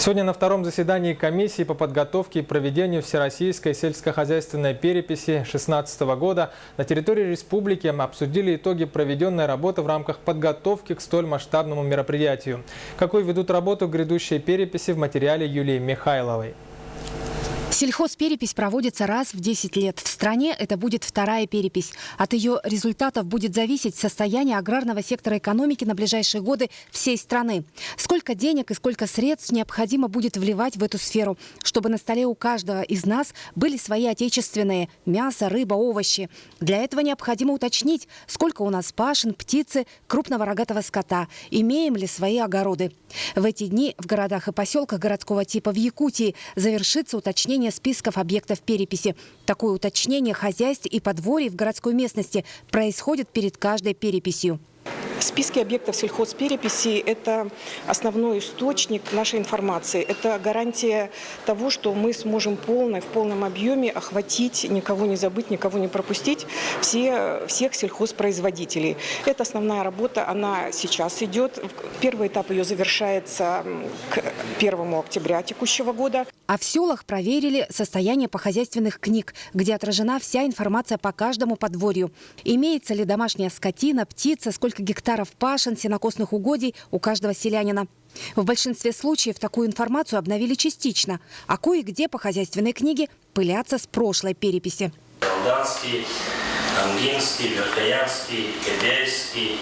Сегодня на втором заседании комиссии по подготовке и проведению Всероссийской сельскохозяйственной переписи 2016 года на территории республики обсудили итоги проведенной работы в рамках подготовки к столь масштабному мероприятию. Какой ведут работу грядущей переписи в материале Юлии Михайловой. Сельхозперепись проводится раз в 10 лет. В стране это будет вторая перепись. От ее результатов будет зависеть состояние аграрного сектора экономики на ближайшие годы всей страны. Сколько денег и сколько средств необходимо будет вливать в эту сферу, чтобы на столе у каждого из нас были свои отечественные – мясо, рыба, овощи. Для этого необходимо уточнить, сколько у нас пашен, птицы, крупного рогатого скота, имеем ли свои огороды. В эти дни в городах и поселках городского типа в Якутии завершится уточнение списков объектов переписи. Такое уточнение хозяйств и подворий в городской местности происходит перед каждой переписью. Списки объектов сельхозпереписи – это основной источник нашей информации. Это гарантия того, что мы сможем в полном объеме охватить, никого не забыть, никого не пропустить, всех сельхозпроизводителей. Это основная работа, она сейчас идет. Первый этап ее завершается к 1 октября текущего года. А в селах проверили состояние похозяйственных книг, где отражена вся информация по каждому подворью. Имеется ли домашняя скотина, птица, сколько гектаров пашен, сенокосных угодий у каждого селянина. В большинстве случаев такую информацию обновили частично, а кое-где похозяйственные книги пылятся с прошлой переписи. Алданский, Ангинский, Верхоянский, Кобяйский,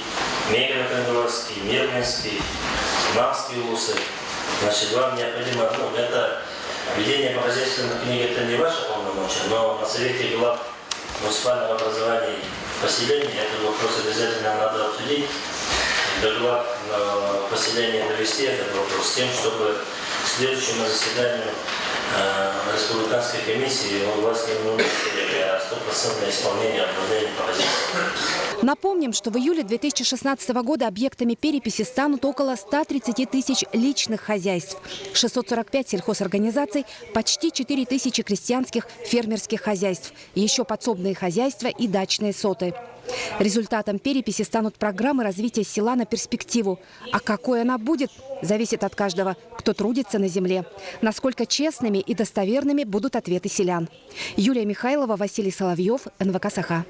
Мегроконгорский, Мирнинский, Навский улусы. Значит, вам необходимо, это ведение похозяйственных книг, это не ваше полномочия, но на совете глав муниципального образования поселения этот вопрос обязательно надо обсудить. До глав поселения довести этот вопрос с тем, чтобы к следующему заседанию республиканской комиссии власть не для 100% исполнения оформления по хозяйству. Напомним, что в июле 2016 года объектами переписи станут около 130 тысяч личных хозяйств, 645 сельхозорганизаций, почти 4 тысячи крестьянских фермерских хозяйств, еще подсобные хозяйства и дачные соты. Результатом переписи станут программы развития села на перспективу. А какой она будет, зависит от каждого, кто трудится на земле. Насколько честными и достоверными будут ответы селян. Юлия Михайлова, Василий Соловьев, НВК «Саха».